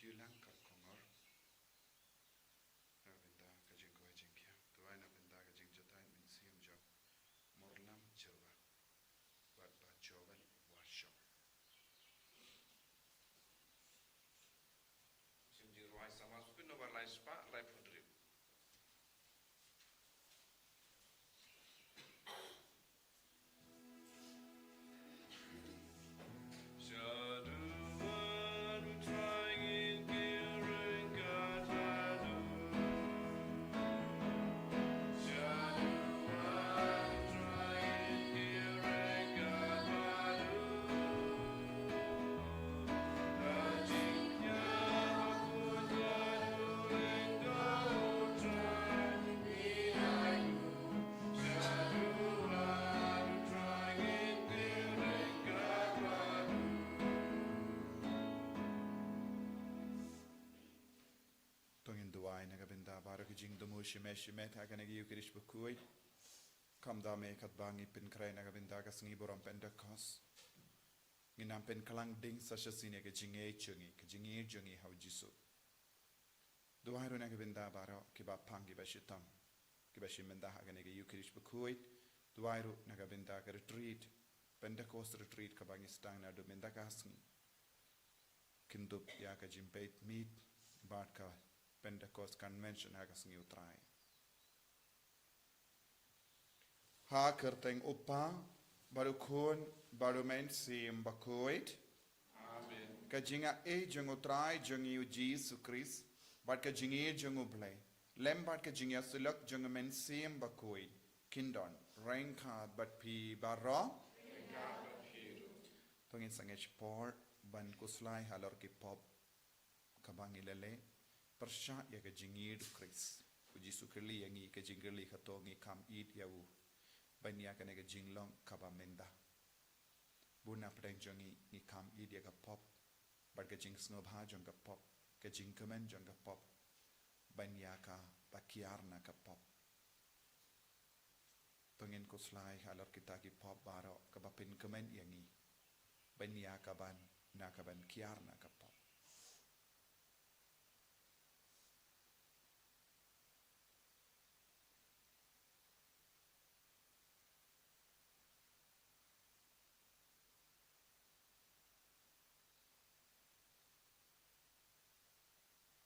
kiulang kakongor na benda kajing ko ajing kia tuai na benda kajing jotai min siam jo morlam jawa bat ba jawan washo simji ruai sama spin no balai spa lai pudri tongin duai na benda bara kajing domu shime shime ta kana gi ukirish bukui kam da me kat bangi pin krai na benda ka sngi boram pentecost nginam pen kalang ding sasha sine ke jinge chungi hau jisu duai ro na benda bara ki ba pangi ba shitam ki ba shimenda ha kana gi ukirish bukui duai ro na benda ka retreat pentecost retreat ka bangi stang na do benda ka sngi kindup ya ka jimpeit meet bat ka Pentecost Convention hagas ngi utrai. Ha kerteng upa baru kun baru main sim bakoit. Amen. Kajinga jeng utrai jeng yu Jesus Christ bat kajingi jeng ublay. Lem bat kajinga sulak jeng main sim bakoit. Kindon rengkat bat pi barro. Tungin sangech por ban kuslai halor ki pop kabangi lele. Persya ya ke jingir Chris uji sukeli yangi ke jingirli khatongi kam eat ya u banya ke jinglong kabamenda buna pedang jangi ni kam eat ya ka pop bar ke jing snobha jong ka pop ke jing kemen jong ka pop banya ka bakiarna ka pop pengin ko slai halor kita ki pop baro ka bapin kemen yangi banya ka ban na ka ban kiarna ka pop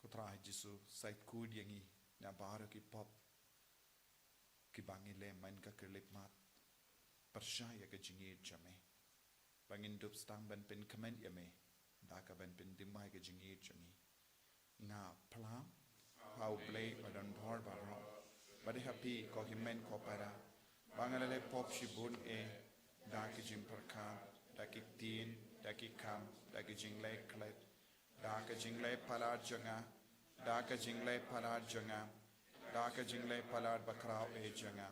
Kutra Jisu sait kud yangi na bara ki pop ki bangi le man ka kelip mat percaya ke jingir jame bangin dup stang ban pen kemen yame da ka ban pen dimai ke jingir jangi nga plam how play badan bhor baro bade happy ko himen ko para bangale pop shibun da ki jim parka da ki tin da ki kam da ki jingle klet da ka jingle palar janga da ka jingle palar janga da ka jingle palar bakrao janga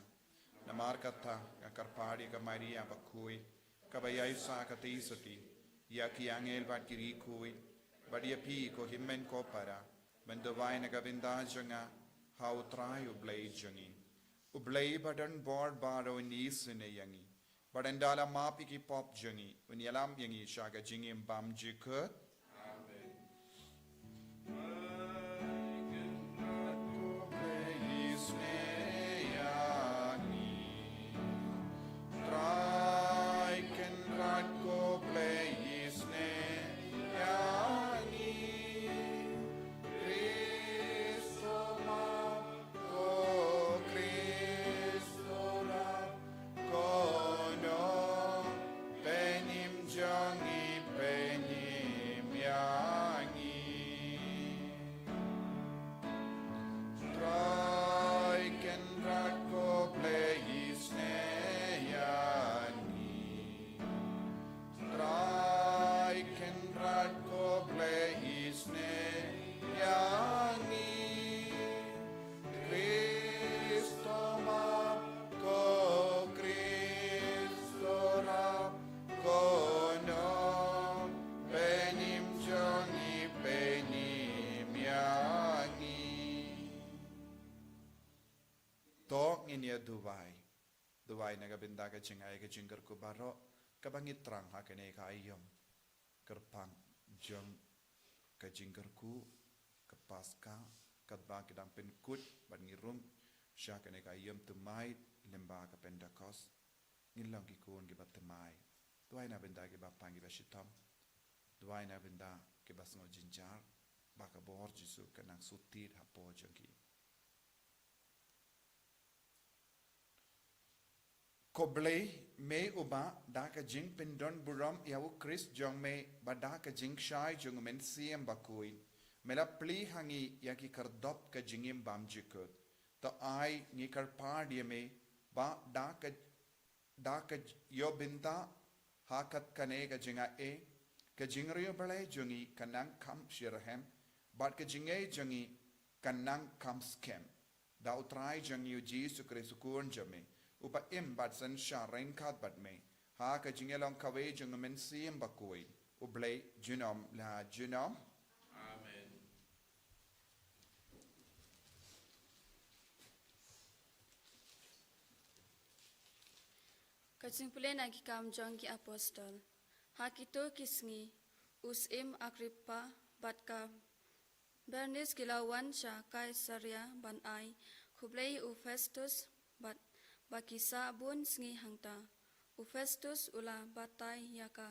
namar kata ka karpadi ka maria bakui ka bayai sa ka tisati ya ki angel bat kiri kui badia pi ko himmen ko para mendovai na ka binda janga how try ublay jangi ublay badan board baro nisne yangi badandala mapi ki pop jangi unyalam yangi shaga jingim bam jikut Tok ini Duwai naga benda ka jingai ka jingkar ku baro ka bangit terang ha kene ka ayom kerpang jong ka jingkarku ka paska kat ba kedang penkut ban ngirum sya kane ka yem temai lemba ka Pentecost ngilang ki kun ki batemai tuai na benda ki bapang ki bashitam tuai na benda ki basngo jinjar ba ka bor jisu kanang sutit hapo jongki Koblei me uba da ka jing pendon buram yawu Chris jong me ba da ka jing shai jong men siem bakui mela pli hangi yaki kardop ka jingim bam jikut to ai ngi kar par dia me ba da ka yo binta hakat kane ka jinga e ka jingriyo balai jongi kanang kam shirahem bat ka jingai jongi kanang kam skem da utrai jongi yu jisu krisukun jame upa im bat san sha renkat bat me ha ka jingelong kawe jong men siem bakui ublei junom la junom Amen. Kajingpule nagi kam jong ki apostol. Hakito kisngi usim Agrippa batka Bernice kilawan sya Kaisaria ban ai kublei u Festus bat bakisa bun sngi hangta. U Festus ula batai yaka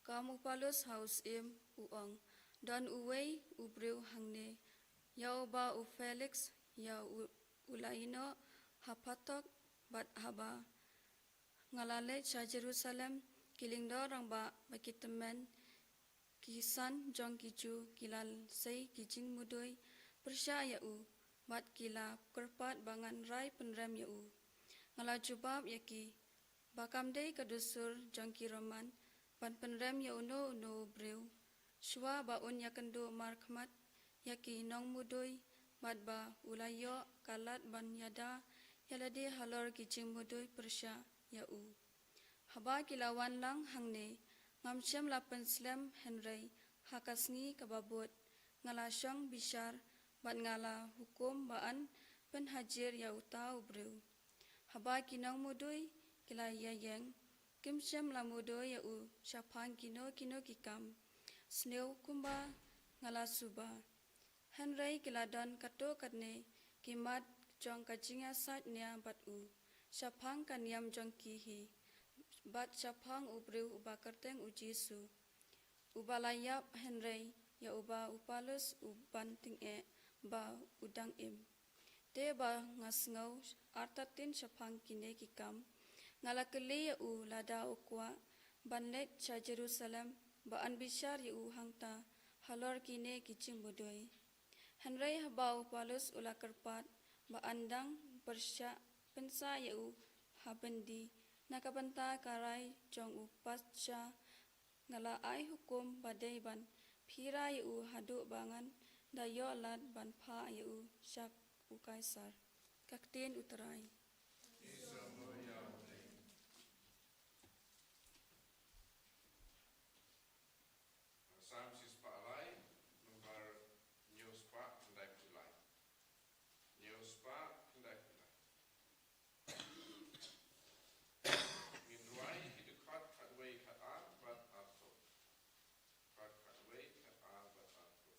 kamu palus haus im uong dan uwei ubriu hangne yau ba u Felix ya ulaino hapatok bat haba ngalale cha Jerusalem kilingdo rang ba bakitemen kisan jong kiju kilal sei kijing mudoi persya ya u bat kila kerpat bangan rai penrem ya u ngala jubab yaki bakamdei kadusur jong kiroman ban penrem ya uno breu shwa ba un yakendo markmat yaki nong mudoi bat ba ulayo kalat ban yada yalade halor kijing mudoi persya ya u haba kilawan lang hangne ngamsyam lapan slam henry hakasngi kababot ngala syang bishar bat ngala hukum baan penhajir ya utau breu haba kinang mudoi kila yayeng kimsyam la mudoi ya u syapang kino kikam sneu kumba ngala suba henry kila don kato katne kimat jong kajinga sat nia bat u syapang kaniam jong kihi bat syapang ubreu uba kerteng ujisu ubalayap henry ya uba upalus uban ting ba udang im te ba ngasngau artatin syapang kine kikam ngalakeli ya u lada ukwa banlet cha Jerusalem ba anbishar ya u hangta halor kine kicing budoi henry haba upalus ula kerpat ba andang persya pensa ya u habendi nakabanta karai jong upasya ngala ai hukum badai ban phira ya u hadu bangan dayo lad ban pha ya u syak u kaisar kakten uterai Samsis pa alai number news pa kendai pulai. News pa kendai pulai. Mindruai hidu kat wei kat ar bat ato. Kat wei kat ar bat ato.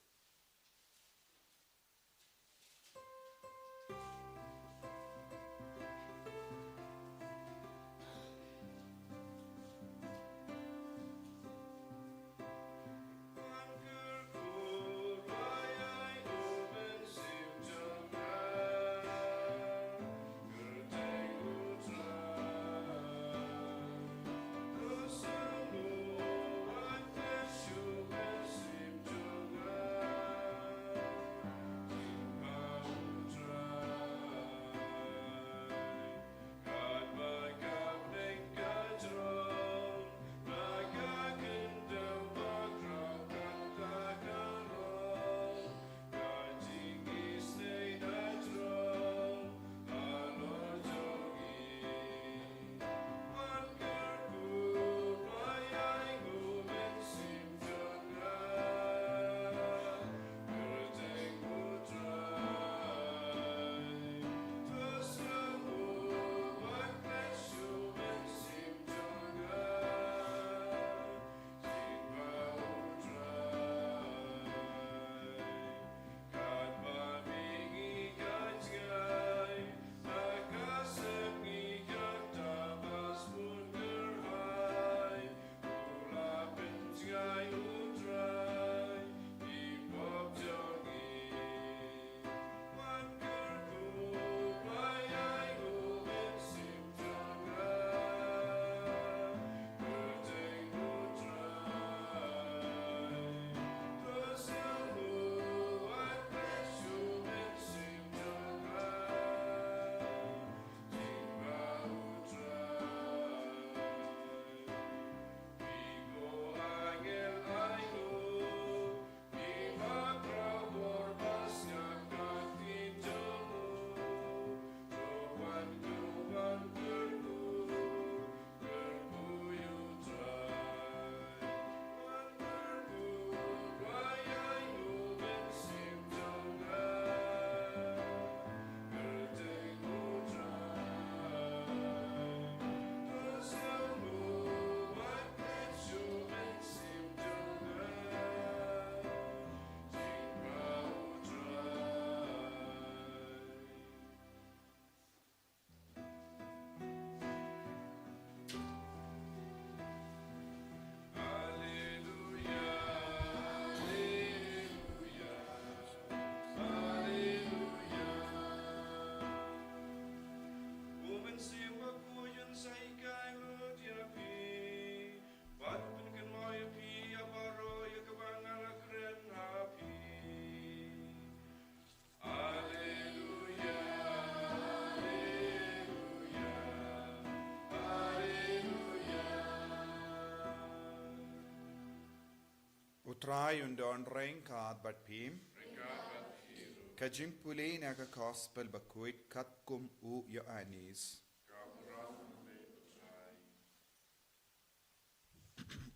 try und on rain card but pim. Regabat Hiru, Kajing puli naga gospel bakuit katkum u yo anis. Gaburat Me Utrai,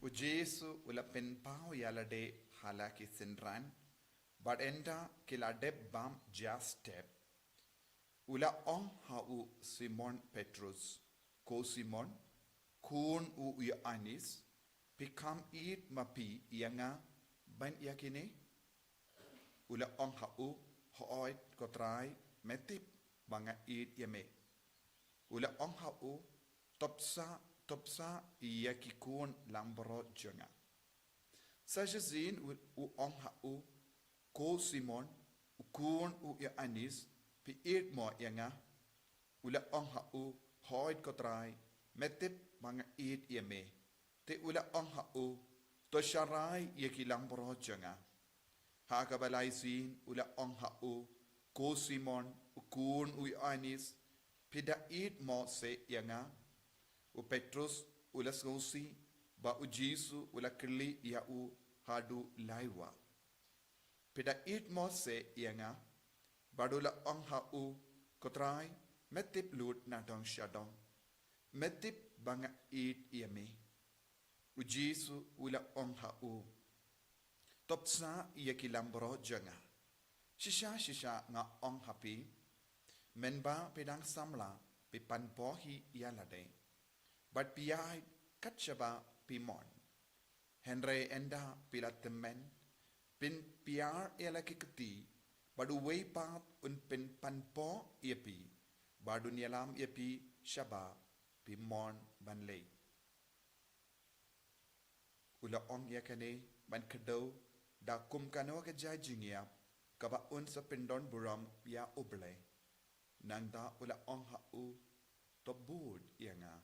U Jesu ula penpao yalade halaki sinran. But enda kilade bam just step. Ula on ha u Simon Petrus. Ko Simon. Kun u yo anis. Pikam eat mapi yanga ban yakine. Ula on ha u hoit kotrai metip banga eat yame. Ula on ha u topsa yakikun lambro jonga. Sajazin u on ha u ko Simon u kun u ya anis pi eat mo yanga. Ula on ha u hoit kotrai metip banga eat yame. Te ula on ha u to sharai yaki lambro jonga. Hakabalay sin ula on ha u ko Simon u kun u ya anis pida eat mo se yanga. U Petrus ula skosi ba u Jesu ula kili ya u hadu laiwa. Pida eat mo se yanga badula on ha u kotrai metip lut na dong shadong. Metip banga eat yame. U Jesu ula on ha u topsa yaki lambro janga. Shisha nga on happy. Menba pedang samla pi panpohi yalade. But piai katchaba pimon. Henry enda pilatemen. Pin piar elakikati. Badu way path un pin panpo yepi. Badu nyalam yepi shaba pimon banlay. Ula ong yakane ban kado da kum kano ka jajingya kaba un sa pindon buram ya uble. Nangda ula ong ha u to bud yanga.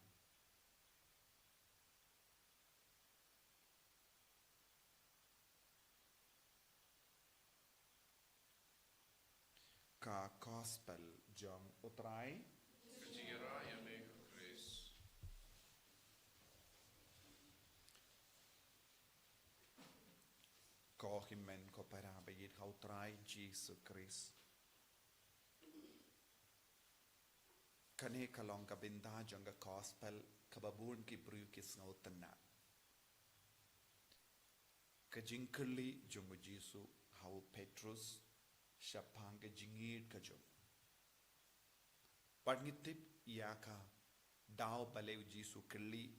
Ka gospel jong utrai Kajira Yame Chris, ko himen ko para bayit ka utrai Jesus Christ. Kane kalong ka binda jong ka gospel kababun ki bru ki snautana. Kajingkali jong Jesu hau Petrus Shapang ke jingir ka jom. Pagngitip yaka daw bale u Jesu kali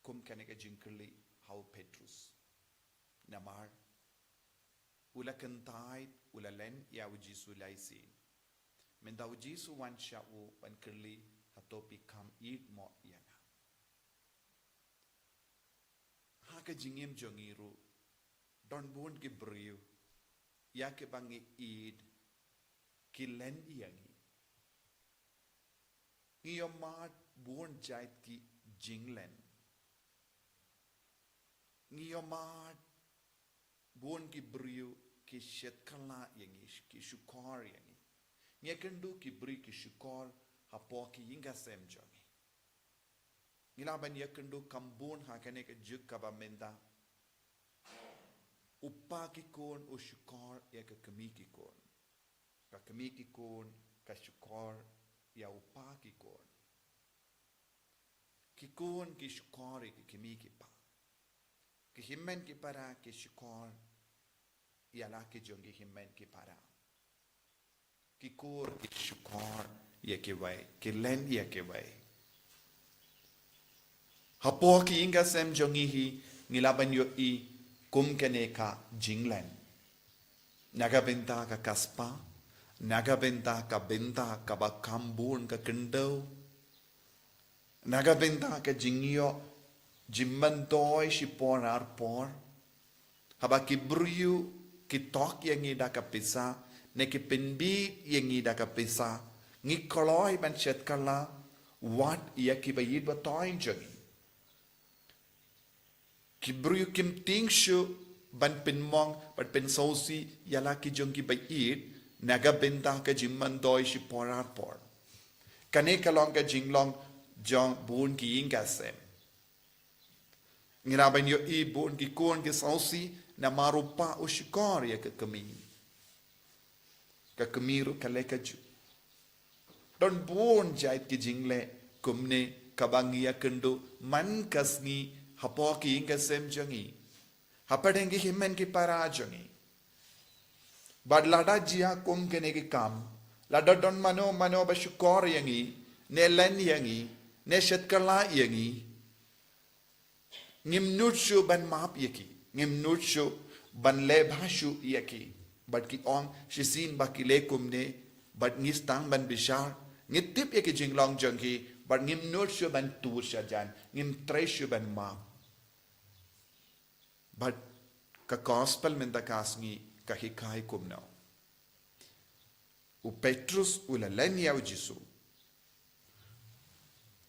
kum kane ka jingkali hau Petrus. Namar ula kentai ula len ya u Jesu laisi. Men daw Jesu wan sha u wan kali hatopi kam eat mo yana. Haka jingim jongiru don bun ki briu. Ya ke bangi id ki len yangi. Ngiyomad buon jait ki jinglen. Ngiyomad buon ki briu ki shetkala yangi ki shukar yangi. Ngekendu ki bri ki shukar hapo ki yinga sem jongi. Ngilaban yakendu kambun hakane ke juk kabamenda. Upa ki kon o shukar ya ka kami ki kon. Ka kami ki kon ka shukar ya upa ki kon. Ki kon ki shukar ya ka kami ki pa. Ki himmen ki para ki shukar ya la ki jongi himmen ki para. Ki kor ki shukar ya ki way. Ki len ya ki way. Hapo ki inga sem jongi hi ngilaban yo i kum kene ka jinglen. Nagabenta ka kaspa. Nagabenta ka benta ka bakambun ka kendau. Nagabenta ka jingyo jimmantoy si por arpor. Haba ki bruyu ki tok yang ida ka pisa. Ne ki penbi yang ida ka pisa. Ngi koloy ban chet kala. Wat iya ki bayid ba toin jangi. Kibruyu kim ting shu ban pin mong ban pin sausi yala ki jong ki bayit naga benta ka jimman doi shi porar por. Kane kalong ka jinglong jong bun ki inga sem. Ngiraban yo i bun ki kon ki sausi na marupa ushikor ya ke kemi. Ka kemiru kale kaju. Don buon jait ki jingle kumne kabangi ya kendo man kasngi hapoki inga sem jangi. Hapadengi himen ki parajangi. Bad lada jia kum kene ki kam. Lada don mano bashukor yangi. Ne len yangi. Ne shetkala yangi. Ngim nutshu ban map yaki. Ngim nutshu ban lebhashu yaki. Bad ki ong shisin baki le kumne. Bad ngistang ban bishar. Ngitip yaki jinglong jangi. Bad ngim nutshu ban tur shajan. Ngim treshu ban map. But ka gospel minda kasngi kahikai kumno. U Petrus ula lenya u Jisu.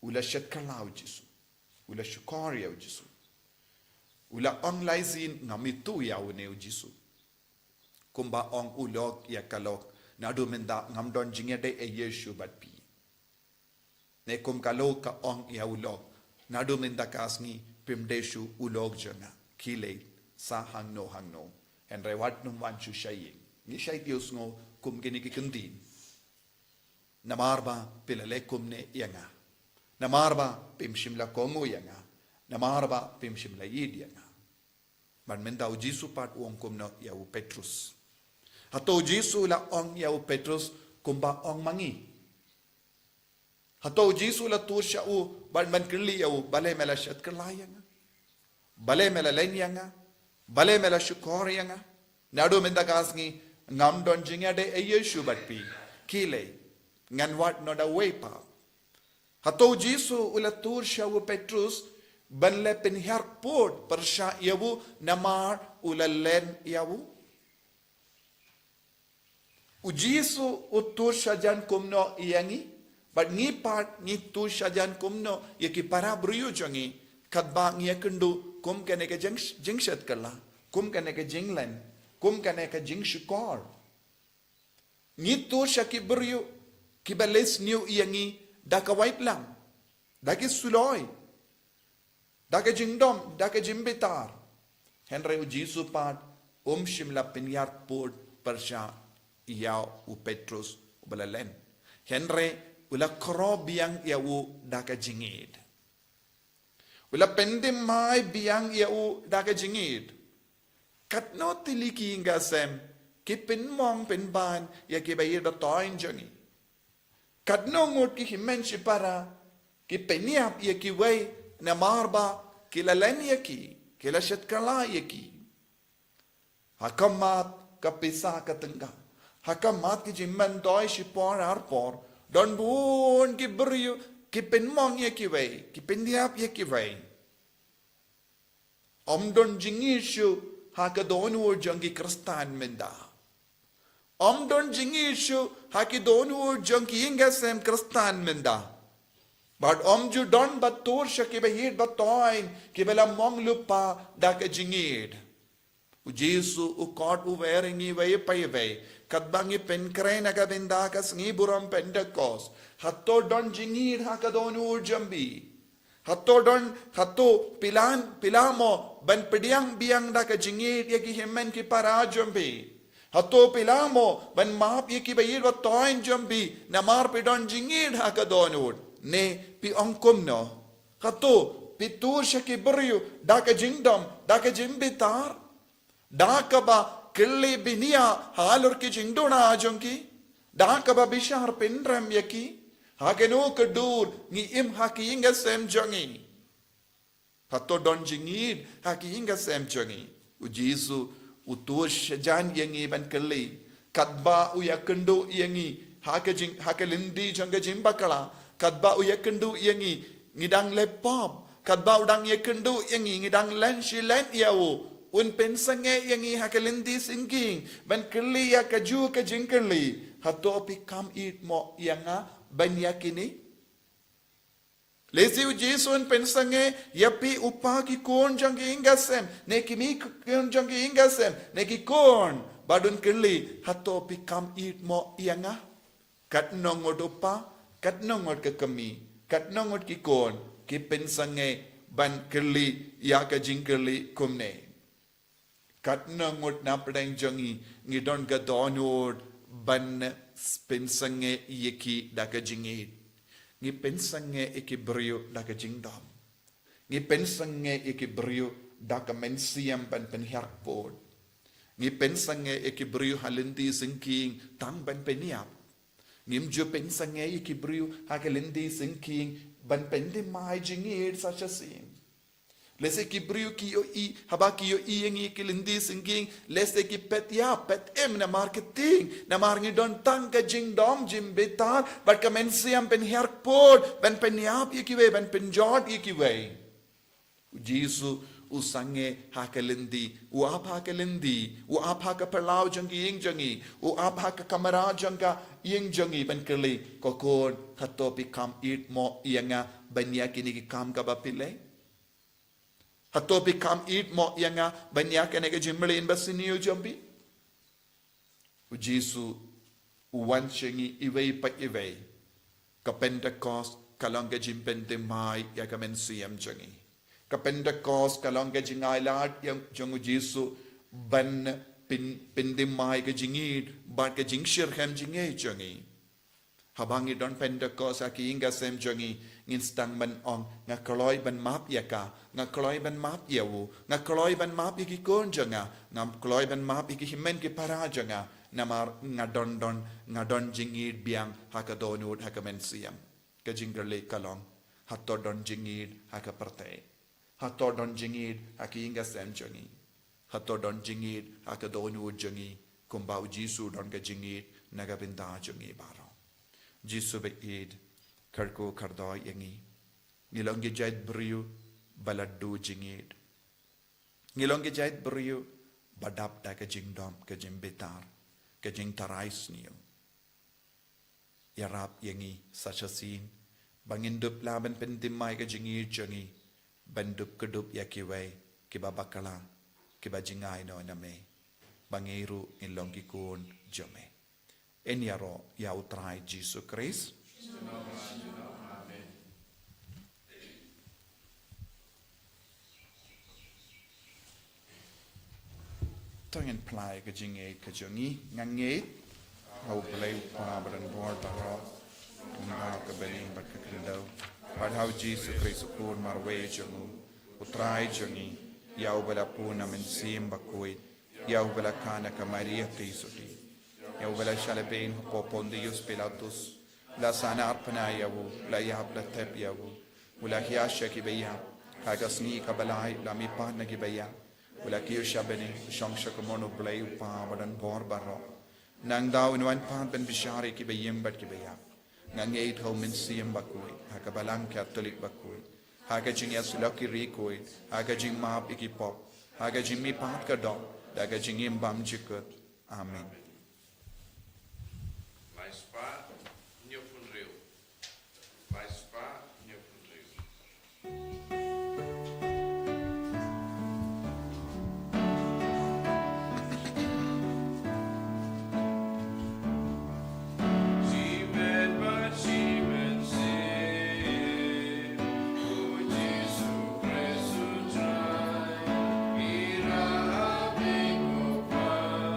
Ula shetkala u Jisu. Ula shukari u Jisu. Ula ong laizin ngamitu ya u ne u Jisu. Kumba ong ulog ya kalok nadu minda ngamdon jingede e Yeshu bat pi. Ne kum kalok ka ong ya ulog nadu minda kasngi pimdeshu ulog janga. Kile sa hangno. Henry wat num wan chu shayi. Ni shay Dios ngo kum gini ki kundin. Namarba pilale kum ne yanga. Namarba pim shimla komu yanga. Namarba pim shimla yid yanga. Man menda u Jisu pat uong kum no ya u Petrus. Hato Jisu la ong ya u Petrus kumba ong mangi. Hato Jisu la tursha u man kirli ya u bale mela shat kirlayanga. Bale mela lenyanga, bale mela shukorianga, nadu minda kasngi ngam don jinga de e Yeshu batpi, kile, ngan wat no da wepa. Hato Jisu ula tur shawu Petrus, ban le pinhyar port persha yawu namar ula len yawu. U Jisu utur shajan kumno iyangi, but ngi part ngi tur shajan kumno yaki para bruyu jangi, kadba ngi yakundu kum kene ke jingshat kala, kum kene ke jinglen, kum kene ke jingshukor. Ngi tur shaki bruyu, kibalis new iyangi, daka white lam, daki suloi, daka jingdom, daka jimbitar. Henry u Jisu pat, shimla pinyar port persha yaw u Petrus u balalen. Henry ula kro biang yaw daka jingid. Ula pendim mai biang yaw daka jingid. Katno tiliki inga sem, ki pin mong pin ban ya ki bayir da toin jangi. Katno ngut ki himen shipara, ki peniap ya ki way na marba ki lalen ya ki la shetkala ya ki. Hakamat kapisa katengga. Hakamat ki jimman doi shipor arpor, don buon ki beriu, ki penmong ye ki way, ki pendiap ye ki way. Don jingishu hakadonu jangi kristan menda. Don jingishu hakidonu jangi ingasem kristan menda. But ju don bat torsha ki bahid bat toin, ki bela mong lupa daka jingid. U Jesu u kot u weringi way pay way. Kadbangi penkre nagabendakas ngiburam Pentecost. Hato don jingir hakadonu jambi. Hato pilamo ban pediang biang daka jingir yaki himen ki para jambi. Hato pilamo ban maap yaki bayir wa toin jambi. Namar pedon jingir hakadonu. Ne pi ongkum no. Hato pitur shaki beriu daka jingdom daka jimbitar. Daka ba Kili binia halur ki jingdona ajonki, dakaba bishar pinram yaki, hageno kedur ni im haki inga sem jongi. Hato don jingid haki inga sem jongi. U Jesu utush jan yangi ban kili, kadba u yakendu yangi, hakalindi jonga jimbakala, kadba u yakendu yangi, ngidang lepop, kadba udang yakendu yangi, ngidang lenshi len yawu. Un pensange yangi hakalindi singking ban kili ya kaju ka jingkali hato pi kam eat mo yanga ban yakini lesi u Jesu un pensange yapi upa ki kon jangi ingasem ne kimi kon jangi ingasem ne ki kon badun kili hato pi kam eat mo yanga kat nongot upa kat nongot ke kami kat nongot ki kon ki pensange ban kili ya ka jingkali kumne. Katna ngot na pedang jangi ngidon ga donod ban pensange yeki daga jingit. Ngi pensange iki brio daga jingdam. Ngi pensange iki brio daga mensiam ban penherpod. Ngi pensange iki brio halindi singking tang ban peniap. Ngim jo pensange iki brio hakalindi singking ban pendi mai jingit such a scene. Lese ki brio ki yo i habaki yo i yengi ki lindi singing lese ki pet ya pet em na marketing na marngi don tangka jing dom jim betar but ka mensiam pen herpod ben pen yap ikiwe ben pen jod ikiwe Jesu usange hakalindi u ap haka perlau jangi ying jangi u ap haka kamera janga ying jangi ben kali kokon hatopi kam eat mo yanga banya kini ki kam ka bapile Hatopi kam eat mo yanga banyak ane ke jimbele in basiniyo jambi. Jesu uwan shengi iwei pa iwei. Ka Pentecost kalong ke jimpente mai ya ka mensiyam jangi. Ka Pentecost kalong ke jingai lat yang jangu Jesu ban pinde mai ke jingid bat ke jingshir hem jingai jangi. Habangi don Pentecost aki inga sem jangi instang ban ong nga kaloi ban map yaka nga kaloi ban map yawu nga kaloi ban map iki kon janga nga kaloi ban map iki himen ki para janga namar nga don jingid biang hakadonud hakamensiam ka jingrele kalong hatto don jingid hakaparte hatto don jingid aki inga sem jangi hatto don jingid hakadonud jangi kumbau Jesu don ka jingid nagabinda jangi baro Jesu beid karko kardoy yangi ngilong gejait brio baladu jingid ngilong gejait brio badap da ka jingdom ka jimbetar ka jing tarais niyo yarap yangi such a scene bangindup laban pendimai ka jingid jangi bandup kedup yakiway kibabakala kibajingay no name bangiru ngilong gikun jome enyaro ya utrai Jesu Christ Tangan plai ke jinge ke jongi ngange au play pa badan bor baro nga ke bening bat ke kendo but how Jesus Christ pun marwe jongu utrai jongi yau bala puna men sim bakoi yau bala kana ka Maria Tisoti yau bala shalabein popon Dios Pilatus la sana arpana yawu la yab la tep yawu wala hiyasha ki beya kagasni ka balai la mi pa na ki beya wala kiyo shabeni shongsha komono blay pa wadan bor baro nang daw in wan pa ben bishari ki beyem bat ki beya nang eight home in siem bakui hakabalang catholic bakui haga jing yasulaki rikoi haga jing map ikipop haga jing mi pat ka do daga jing im bam jikut amen Vai spa nyo punreu. Vai spa nyo punreu. Ira beko para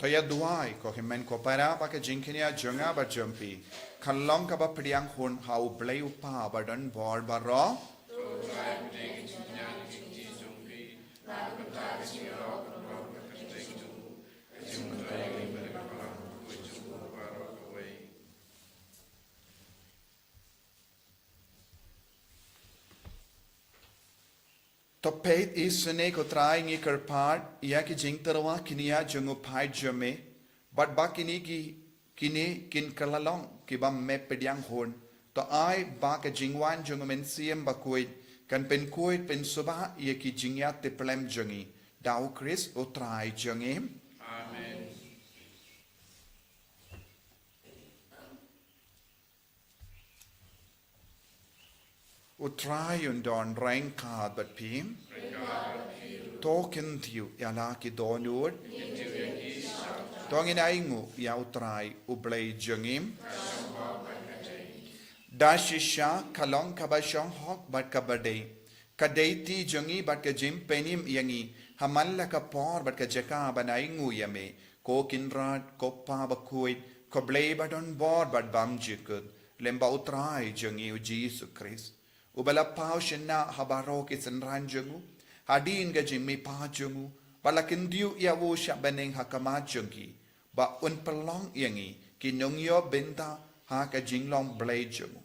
Kaya duai ko himen ko para pa ka jingkinia jonga ba jumpi. Kan long ka ba priang hun hau blay upa ba don bor ba ro. Topet isune ko trying i kerpart ia ki jing terwa kinia jungu pai jome but ba kini kin kalalong ki ba me pediang hon to ai ba ka jingwan jungu men siem ba kuit kan pen kuit pen suba ia ki jingya te plem jungi dau Chris o try jungim. Amen. O try un don rain card but pim. Token tiu yala ki donur. Tongin aingu ya o try o blay jungim. Dashisha kalong kabashong hok but kabade. Kadeti jungi but ka jim penim yangi. Hamalla ka por but ka jaka banaingu yame. Ko kinrad ko pa bakuit. Ko blay but on board but bam jikut. Lemba o try jungi o Jesus Christ. Ubala pao shena habaro ki senran jungu. Hadin ga jimmi pa jungu. Balakin diu ya wo sha beneng hakama jungi. Ba un pelong yangi. Ki nyongyo benta ha ka jinglong blay jungu.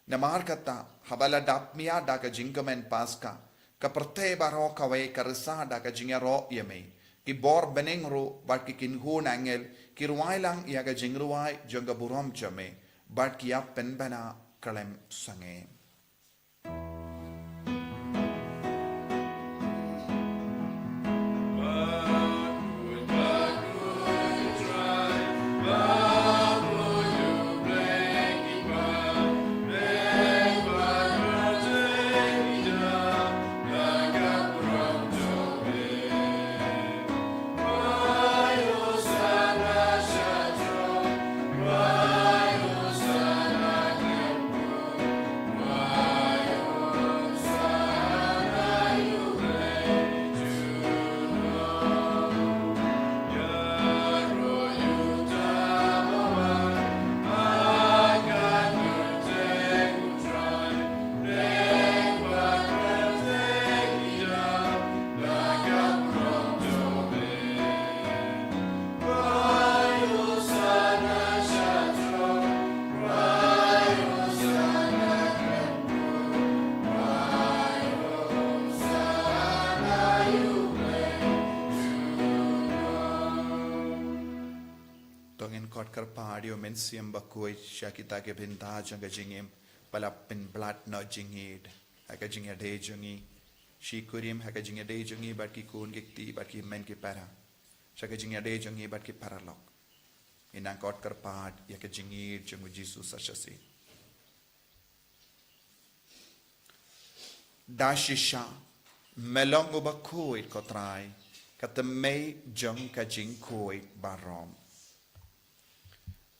Namar kata habala dapmia da ka jingkamen paska. Ka perte baro kawe karsa da ka jingaro yame. Ki bor beneng ro bat ki kinhun angel. Ki ruwai lang ya ka jingruwai junga burom jame. Bat ki ap penbana kalem sange. Karpadio men siam bakoi shakita ke benta janga jingim palapin blat no jingid haka jinga de jungi shi kurim haka jinga de jungi bat ki kun gikti bat ki men ki para shaka jinga de jungi bat ki paralok inang kot karpad ya ke jingid jungu Jesus sashasi dashisha melong ubakoi kotrai katamei jung ka jing koi barom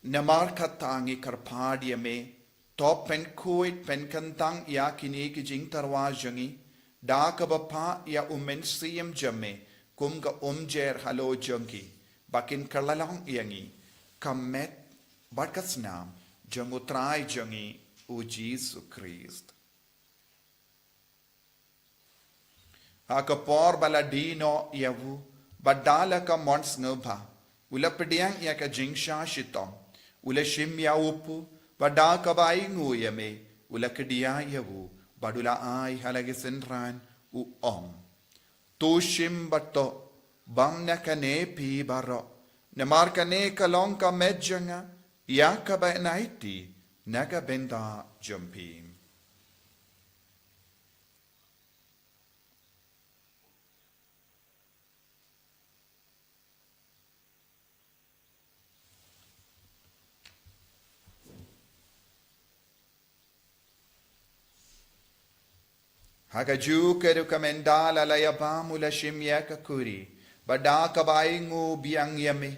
Namar katangi karpadia me top pen kuit pen kantang ya kini ki jing tarwa jangi da ka bapa ya umen siem jame kum ka umjer halo jangi bakin kalalang yangi kamet barkasnam jangu trai jangi o Jesus Christ aka por baladino yavu badala ka mons ngba ulapediang ya ka jingsha shitom Ula shimya upu, pada kabai nguyame, ula kedia yavu, badula ai halagisenran u Tu shim bato, bam nakane pi baro, namarkane kalonka medjanga, yakaba naiti, naga benda jumpim. Hagaju keru kamendala layabam ula shimya kakuri, bada kabaingu biang yame,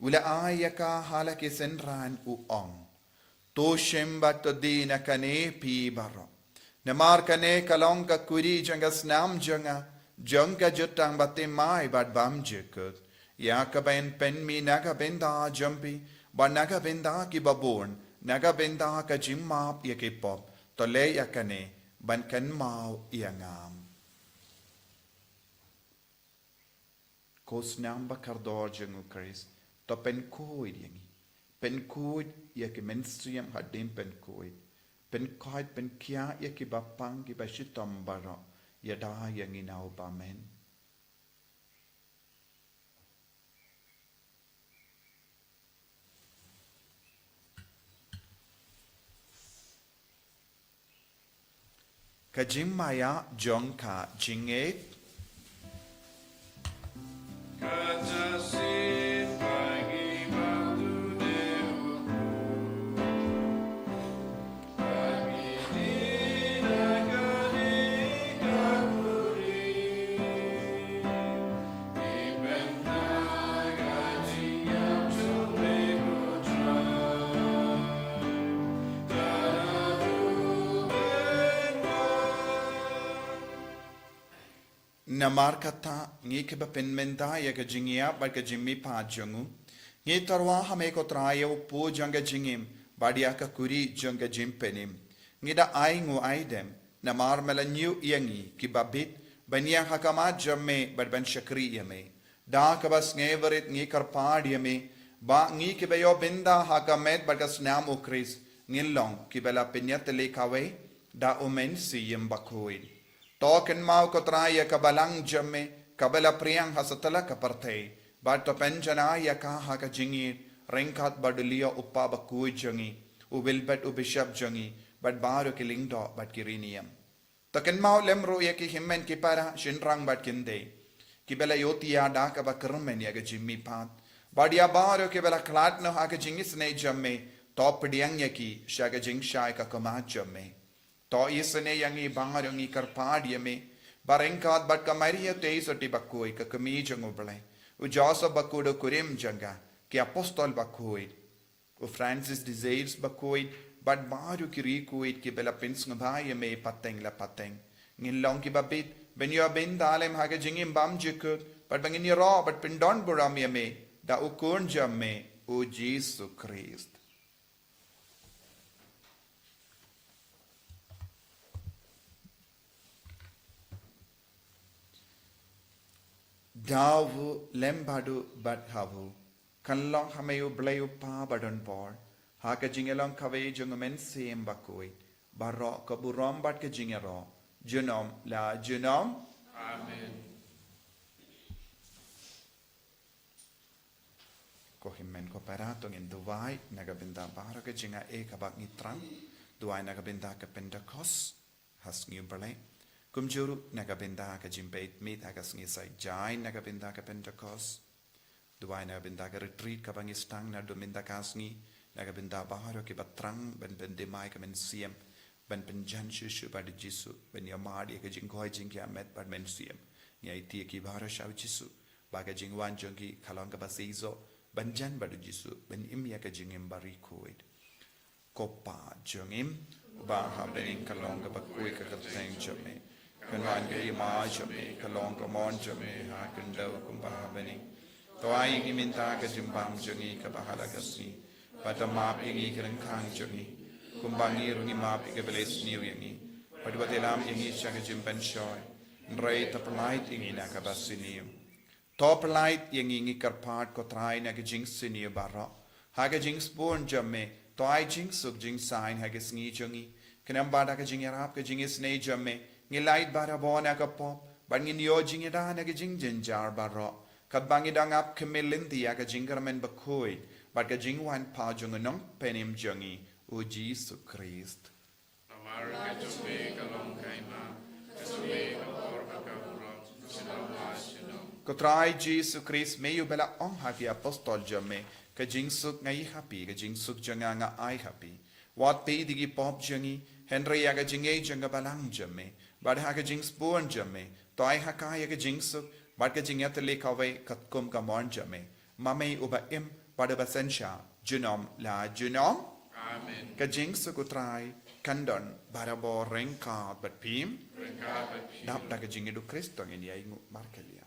ula ayaka halaki senran uong. To shimba to dina kane pi baro. Namar kane kalong kakuri janga snam janga, janga jutang batimai bad bam jekut. Ya ka ben pen mi naga benda jampi ba naga benda ki babon naga benda ka jimmap ya ki pop to le ya kane ban kan mau ya ngam kos nam ba kardor jengu Chris to pen koid yangi pen koid ya ki menstriam hadim pen koid pen kia ya ki bapang ki ba shitam bara ya da yangi nau ba men ka jimmaya jong ka jinget Katasin pagi waktu dehuku Pagi dinagani kakuri Ibentar gaji yang sulit kutrai Tanadu namar kata ngi ke ba pen menda ya ka jingia ba ka jimmi pa jangu ngi tarwa hame ko traya po janga jingim badia ka kuri janga jimpenim ngi da ai ngu aidem namar mela new yangi ki babit bania hakama jamme bad ban shakri yame da ka bas ngeverit ngi karpad yame ba ngi ke bayo benda hakamet bad ka snam ukris ngilong ki bela penyat le kawe da omen si yem bakoid Token mau kotraya kabalang jamme kabala priyang hasatala kaparte but to penjana ya ka ha ka jingi rengkat badulia uppa bakui jangi ubilbet ubishap jangi but baru kilingdo but kiriniam token mau lemro ya ki himmen ki para shinrang but kinde kibela yotia da ka bakrmen ya ga jimmi pat badia baru kibela klat no ha ka jingi sne jamme top diang ya ki shaga jing shai ka kama jamme To isane yangi bangarungi karpadi yame barengkat bat kamaria teisoti bakui ka kami jangubale u jasa bakudo kurim janga ki apostol bakui u Francis desires bakui bat baru kiri kuit ki bela pins ngabai yame pateng la pateng ngilong ki babit ben yo ben dalem haga jingim bam jikut bat bangin ro bat pindon buram yame da ukun jamme u Jesus Christ Davu lembadu badhavu kanlong hameyu blayu pa badon por haka jingelong kave jungamen sem bakoi barro kaburom bat ke jingero junom la junom Amen. Kohimmen ko parato ngin duwai nagabinda bara ke jinga e kabak nitrang duwai nagabinda ke Pentecost has ngiu balai Kumjuru nagabinda ka jimpeit mit agas ngi sai jai nagabinda ka Pentecost duai nagabinda ka retreat ka bangistang na dominda kasngi nagabinda baharo ki batrang ben demai ka men siem ben penjan shu ba de jisu ben yamadi ka jingkoi jingya met ba men siem ngai ti ki baharo shau jisu ba ka jingwan jongi kalong ka basizo ben jan ba de jisu ben imya ka jingim bari koid kopa jongim ba ha ben kalong ka bakui ka teng jome Kanwan ke ima jame kalong ka mon jame ha kandau kumbaha bani to ai ngi minta ka jimbang jongi ka bahala kasni pada map ingi kereng kang jongi kumbangi rungi map ke beles niu yangi pada batelam ingi changa jimban shoy nrai taplait ingi na ka basini top light yangi ngi karpat ko trai na ka jing sini barra ha ka jing spon jame to ai jing suk jing sign ha ka sngi jongi kanam bada ka jing arab ka jing snei jame ngilait bara bona ka pop bangin yo jing da na ka jing jinjar baro kat bangi dangap kemelin tia ka jing karmen bakoi bat ka jing wan pa jung nong penim jungi o Jesus Christ Amara ka jumbe kalong kaima ka jumbe ka korba ka buram sinam la sinam ko trai Jesus Christ me yu bela ong ha ki apostol jame ka jing suk ngai happy ka jing suk janga nga ai happy wat pe digi pop jungi Henry ya ka jing e janga balang jame Bad ha ka jing spoon jame to ai ha ka ya ka jing suk bad ka jing ya tele ka wei kat kum ka mon jame mame uba im pada basensha junom la junom Amen. ka jing suk utrai kandon barabo rengka bat pim Rengkapat dap da ka jing edu Kristo ngin ya ingu markelia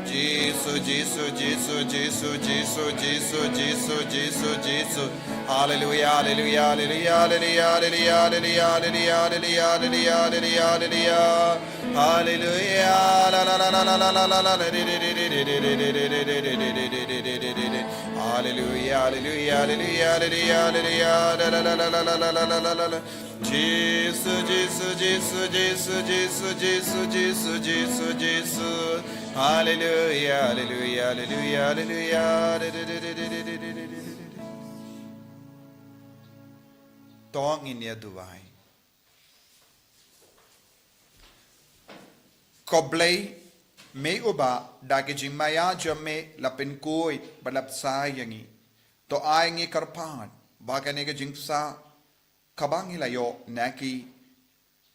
Jesus, Jesus, Jesus, Jesus, Jesus, Jesus, Jesus, Jesus, Jesus. Hallelujah, hallelujah, hallelujah, hallelujah, hallelujah, hallelujah, hallelujah, hallelujah, hallelujah, hallelujah, hallelujah. La la la la la la la la la. Hallelujah, hallelujah, hallelujah, hallelujah, hallelujah. La la la la la la la la la la. Jesus, Jesus, Jesus, Jesus, Jesus, Jesus, Jesus, Jesus, Jesus. Hallelujah, hallelujah, hallelujah, hallelujah. Tong in ya duwai. Koblay may uba dagi jimaya jame lapin koi balap sayangi. To ay ngi karpan baga nega jingsa kabang ilayo naki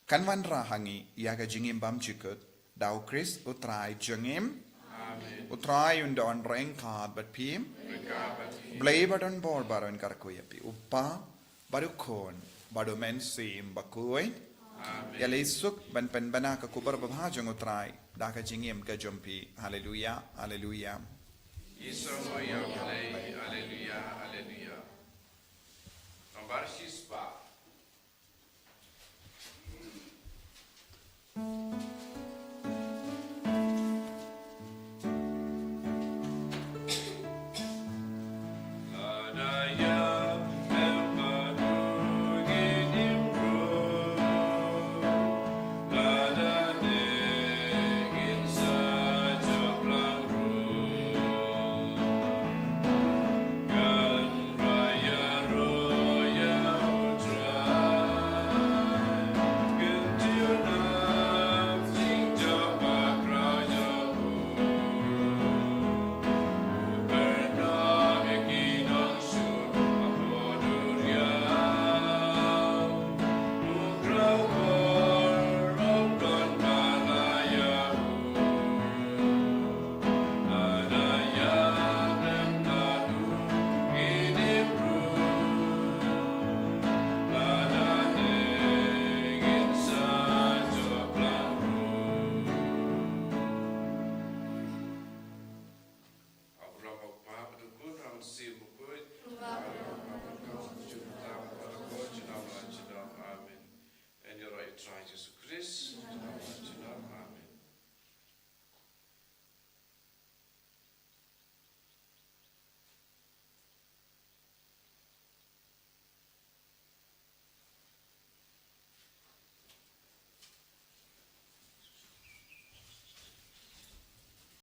kanwan rahangi yaga jingim bam chikut daw Chris utray jingim utray undon reng kad bat pim blay badon bor baron karkuyapi upa barukon bado men sim bakuy Yalisuk ban penbana ka kubar babhajang utray daka jingim ka jumpi hallelujah hallelujah Isamoy Yahweh, Alleluia, Alleluia. Nombar Shispa.